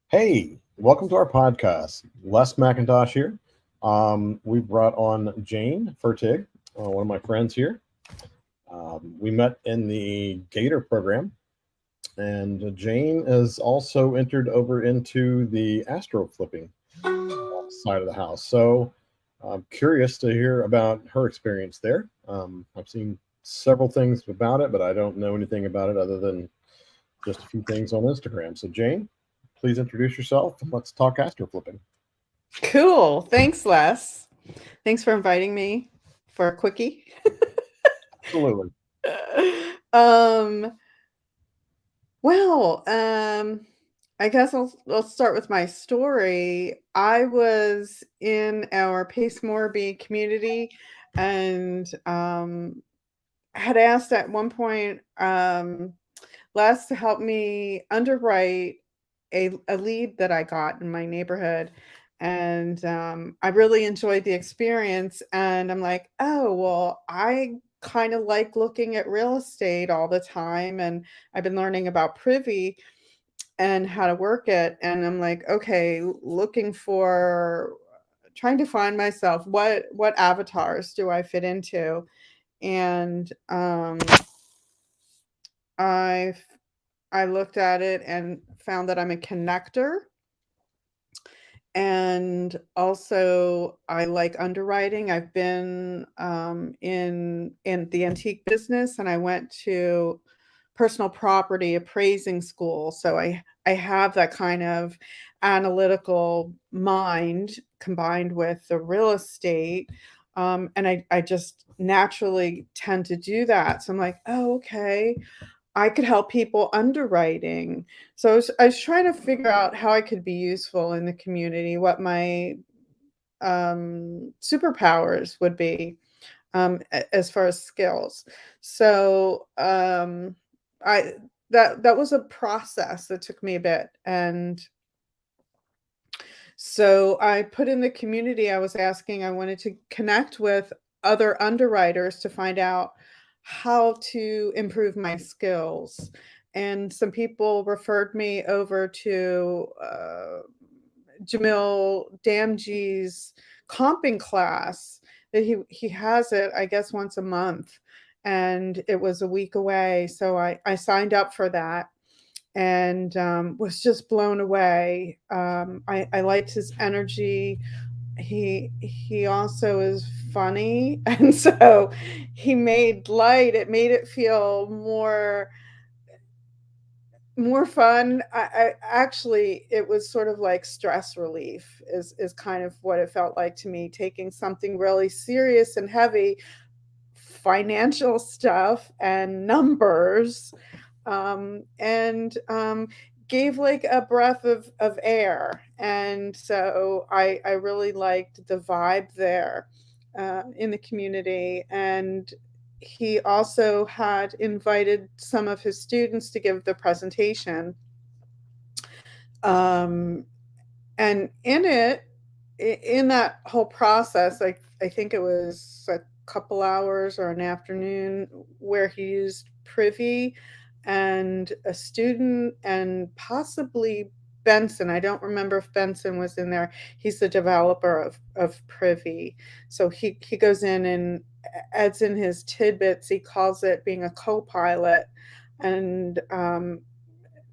Hey, welcome to our podcast. Les McIntosh here. We brought on Jayne Fertig, one of my friends here. We met in the Gator program, and Jayne is also entered over into the Astro Flipping side of the house. So I'm curious to hear about her experience there. I've seen several things about it, but I don't know anything about it other than just a few things on Instagram. So, Jayne, please introduce yourself and let's talk Astro Flipping. Cool. Thanks, Les. Thanks for inviting me for a quickie. Absolutely. um, well, I guess I'll start with my story. I was in our Pace Morby community and had asked at one point Les to help me underwrite a lead that I got in my neighborhood. And I really enjoyed the experience. And I'm like, oh, well, I kind of like looking at real estate all the time. And I've been learning about Privy and how to work it. And I'm like, okay, looking for trying to find myself, what avatars do I fit into? And I I looked at it and found that I'm a connector. And also, I like underwriting. I've been in the antique business, and I went to personal property appraising school. So I have that kind of analytical mind combined with the real estate. And I just naturally tend to do that. So I'm like, oh, okay, I could help people underwriting. So I was trying to figure out how I could be useful in the community, what my superpowers would be as far as skills. So I that was a process that took me a bit. And so I put in the community, I was asking, I wanted to connect with other underwriters to find out how to improve my skills. And some people referred me over to Jamil Damji's comping class that he has it, I guess, once a month. And it was a week away. So I signed up for that and was just blown away. I liked his energy. He also is funny, and so he made light. It made it feel more fun. I actually, it was sort of like stress relief is kind of what it felt like to me, taking something really serious and heavy, financial stuff and numbers, and gave like a breath of air. And so I really liked the vibe there in the community. And he also had invited some of his students to give the presentation. Um, and in that whole process, I think it was a couple hours or an afternoon where he used Privy and a student and possibly Benson. I don't remember if Benson was in there. He's the developer of Privy. So he goes in and adds in his tidbits. He calls it being a co-pilot, and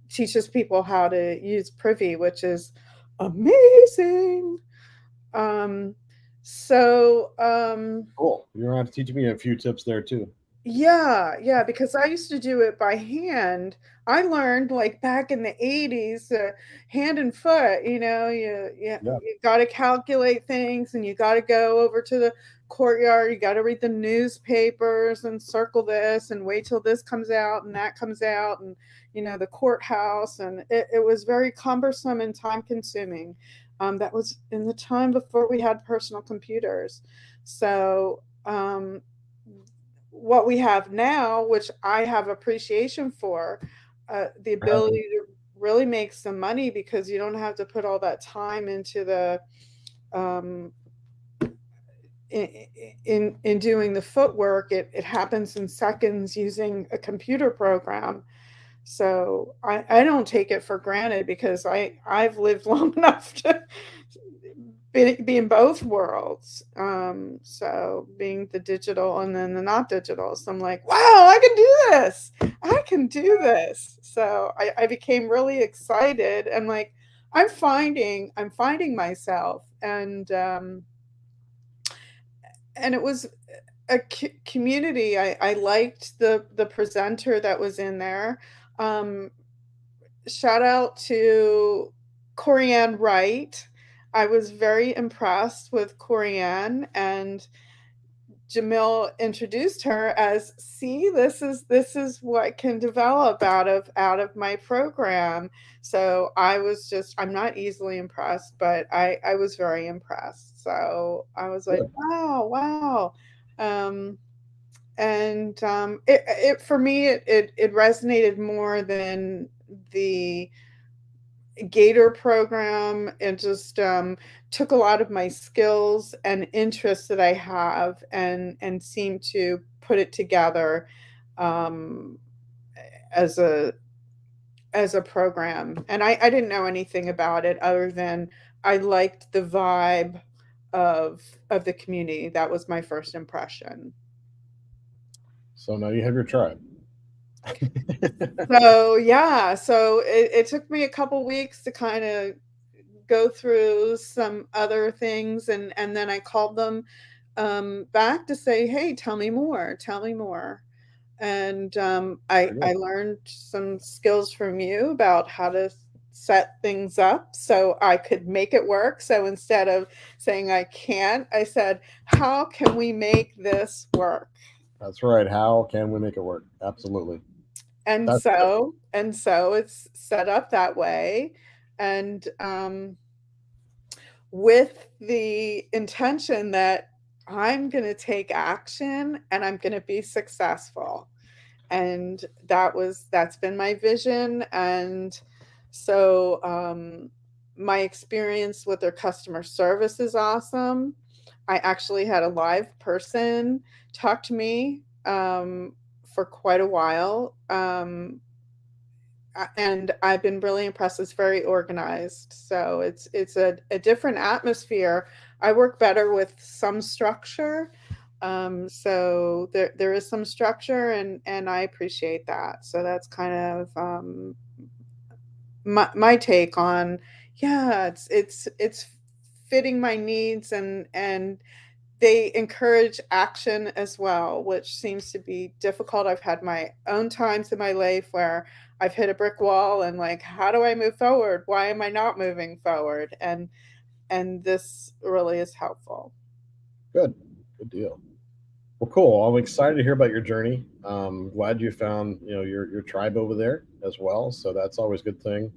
teaches people how to use Privy, which is amazing. Um, so Cool. You're going to have to teach me a few tips there too. yeah, yeah, because I used to do it by hand. I learned like back in the 80s, hand and foot, Yeah. you got to calculate things, and you got to go over to the courtyard. You got to read the newspapers and circle this and wait till this comes out and that comes out, and, the courthouse. And it was very cumbersome and time consuming. That was in the time before we had personal computers. So, what we have now, which I have appreciation for, the ability to really make some money because you don't have to put all that time into the um, in doing the footwork. It happens in seconds using a computer program. So I don't take it for granted because I've lived long enough to be in both worlds. So being the digital and then the not digital. So I'm like, wow, I can do this. I can do this. So I became really excited and like I'm finding myself and it was a community. I liked the presenter that was in there. Um, Shout out to Corianne Wright. I was very impressed with Corianne, and Jamil introduced her as, see, this is what can develop out of my program. So I'm not easily impressed, but I was very impressed. So I was like, Good. wow, wow. And for me it resonated more than the Gator program. It just took a lot of my skills and interests that I have and seemed to put it together um, as a program. And I didn't know anything about it other than I liked the vibe of of the community. That was my first impression. So now you have your tribe. So yeah, so it took me a couple weeks to kind of go through some other things, and then I called them back to say, hey, tell me more. And Very I good. learned some skills from you about how to set things up so I could make it work. So instead of saying I can't, I said, how can we make this work? That's right. How can we make it work? Absolutely. And That's good. so it's set up that way. And with the intention that I'm going to take action and I'm going to be successful. And that's been my vision. And so my experience with their customer service is awesome. I actually had a live person talk to me for quite a while. And I've been really impressed. It's very organized, so it's a different atmosphere. I work better with some structure, so there is some structure, and I appreciate that. So that's kind of my take on, yeah, it's fitting my needs, and they encourage action as well, which seems to be difficult. I've had my own times in my life where I've hit a brick wall and like, how do I move forward? Why am I not moving forward? And this really is helpful. Good. Good deal. Well, cool. I'm excited to hear about your journey. Glad you found your tribe over there as well. So that's always a good thing.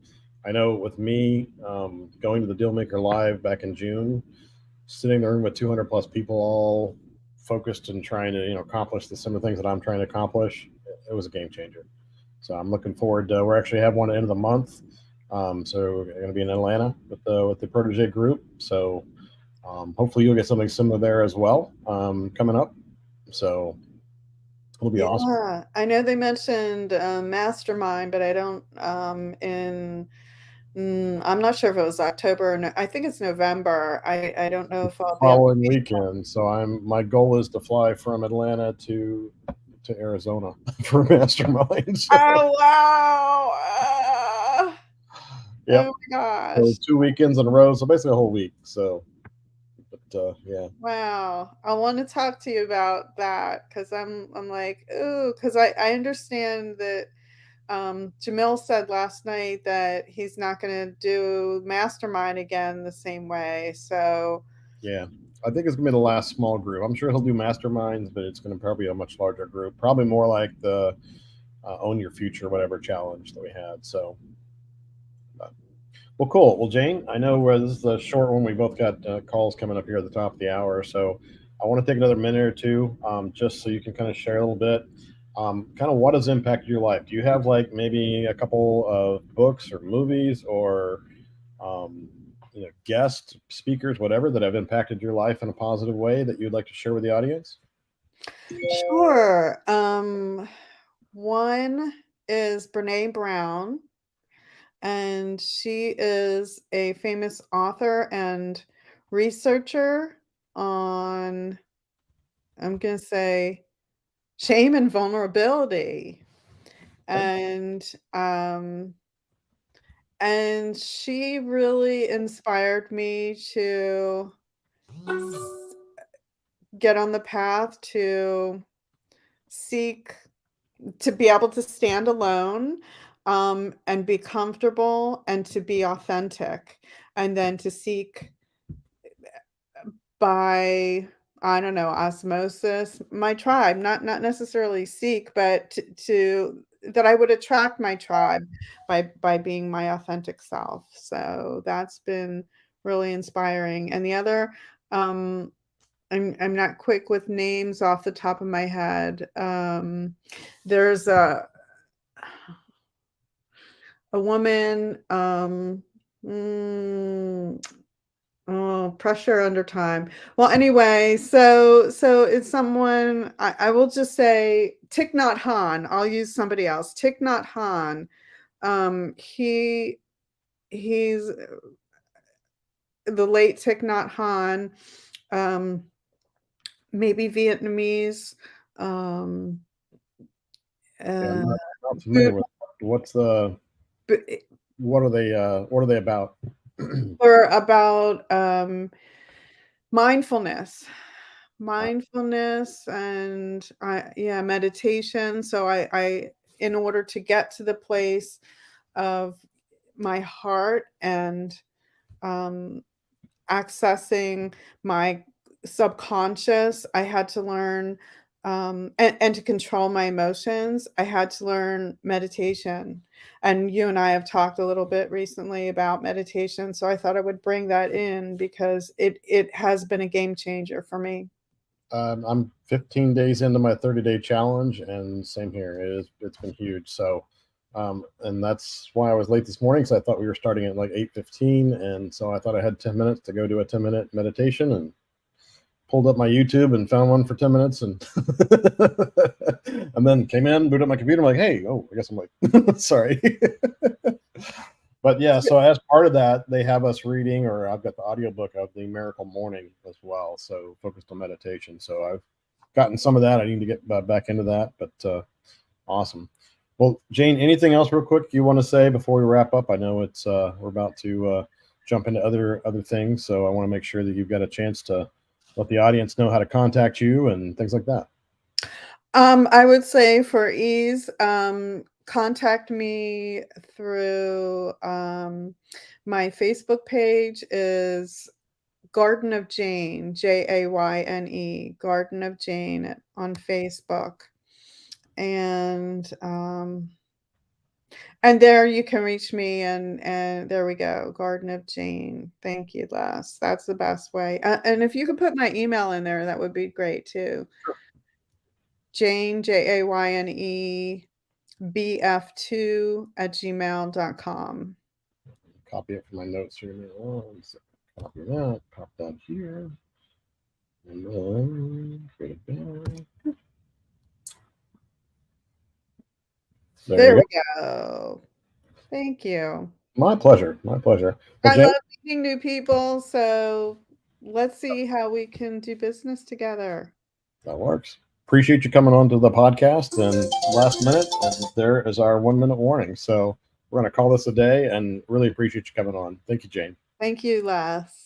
I know with me going to the Dealmaker Live back in June, sitting in the room with 200 plus people, all focused and trying to accomplish the similar things that I'm trying to accomplish. It was a game changer. So I'm looking forward to. We're actually have one at the end of the month. So we're going to be in Atlanta with the Protege group. So hopefully you'll get something similar there as well coming up. So it'll be awesome. Yeah, I know they mentioned mastermind, but I don't I'm not sure if it was October or no, I think it's November. I don't know if I'll be able to Following be. weekend. So my goal is to fly from Atlanta to Arizona for a mastermind. So Oh wow. yep. Oh my So gosh. 2 weekends in a row. So basically a whole week. So but yeah. Wow. I want to talk to you about that because I'm like, ooh, because I understand that Jamil said last night that he's not going to do mastermind again the same way. So Yeah. I think it's gonna be the last small group. I'm sure he'll do masterminds, but it's gonna probably be a much larger group. Probably more like the Own Your Future, whatever challenge that we had. So well, cool. Well, Jayne, I know this is a short one. We both got calls coming up here at the top of the hour. So I want to take another minute or two just so you can kind of share a little bit. Kind of what has impacted your life? Do you have like maybe a couple of books or movies or um, guest speakers, whatever, that have impacted your life in a positive way that you'd like to share with the audience? sure. One. is Brene Brown, and she is a famous author and researcher on, I'm going to say, shame and vulnerability. And she really inspired me to get on the path to seek, to be able to stand alone, and be comfortable and to be authentic, and then to seek by, I don't know, osmosis, my tribe, not necessarily seek, but to that I would attract my tribe by being my authentic self. So that's been really inspiring. And the other, um, I'm not quick with names off the top of my head. There's a woman, oh, pressure under time. Well, anyway, so it's someone, I will just say Thich Nhat Hanh. I'll use somebody else. Thich Nhat Hanh. He's the late Thich Nhat Hanh, maybe Vietnamese, um, Yeah, I'm uh, not familiar Buddha, with what's the but what are they about? or about mindfulness. Mindfulness and yeah, meditation. So I in order to get to the place of my heart and um accessing my subconscious, I had to learn, and to control my emotions, I had to learn meditation. And you and I have talked a little bit recently about meditation, so I thought I would bring that in because it has been a game changer for me. I'm 15 days into my 30-day challenge, and same here. It's been huge. So, and that's why I was late this morning, because I thought we were starting at like 8:15, and so I thought I had 10 minutes to go do a 10-minute meditation, and pulled up my YouTube and found one for 10 minutes, and and then came in, booted up my computer. I'm like, hey, oh, I guess I'm like, sorry. But yeah, so as part of that, they have us reading, or I've got the audiobook of the Miracle Morning as well, so focused on meditation. So I've gotten some of that. I need to get back into that, but awesome. Well, Jayne, anything else real quick you want to say before we wrap up? I know it's we're about to jump into other things, so I want to make sure that you've got a chance to let the audience know how to contact you and things like that. I would say for ease, contact me through, my Facebook page is Garden of Jayne, Jayne, Garden of Jayne on Facebook. And, and there you can reach me, and there we go, Garden of Jayne. Thank you, Les. That's the best way. And if you could put my email in there, that would be great too. Jayne, Jayne, bf2@gmail.com. Copy it from my notes here. Copy that, pop that here, and then create a banner. There we go. Thank you. My pleasure. My pleasure. Well, I Jayne, love meeting new people, so let's see how we can do business together. that works. Appreciate you coming on to the podcast. And last minute, and there is our 1 minute warning. So we're going to call this a day, and really appreciate you coming on. Thank you, Jayne. Thank you, Les.